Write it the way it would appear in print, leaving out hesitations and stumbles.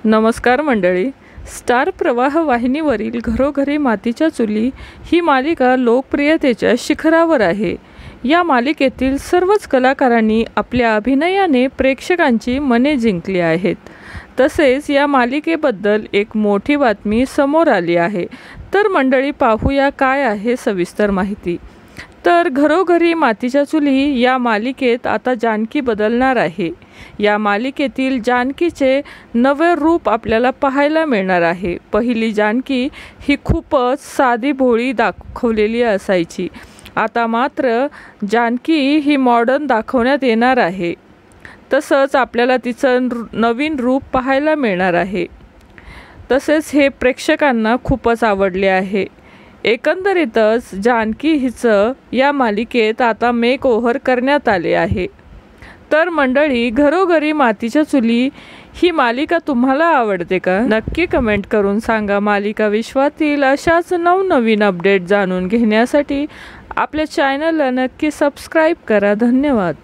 नमस्कार मंडळी. स्टार प्रवाह वाहिनीवरील घरोघरी मातीच्या चुली ही मालिका लोकप्रियतेच्या शिखरावर आहे. या मालिकेतील सर्वच कलाकारांनी आपल्या अभिनयाने प्रेक्षकांची मने जिंकली आहेत. तसेच या मालिकेबद्दल एक मोठी बातमी समोर आली आहे. तर मंडळी, पाहूया काय आहे सविस्तर माहिती. तर घरोघरी मातीच्या चुली या मालिकेत आता जानकी बदलणार आहे. या मालिकेतील जानकीचे नवे रूप आपल्याला पाहायला मिळणार आहे. पहिली जानकी ही खूपच साधी भोळी दाखवलेली असायची. आता मात्र जानकी ही मॉडर्न दाखवण्यात येणार आहे. तसंच आपल्याला तिचं नवीन रूप पाहायला मिळणार आहे. तसेच हे प्रेक्षकांना खूपच आवडले आहे. एकंदरीतच जानकी हिचं या मालिकेत आता मेक ओव्हर करण्यात आले आहे. तर मंडळी, घरोघरी मातीच्या चुली ही मालिका तुम्हाला आवडते का? नक्की कमेंट करून सांगा. मालिका विश्वातील अशाच नवनवीन अपडेट जाणून घेण्यासाठी आपल्या चॅनलला नक्की सबस्क्राईब करा. धन्यवाद.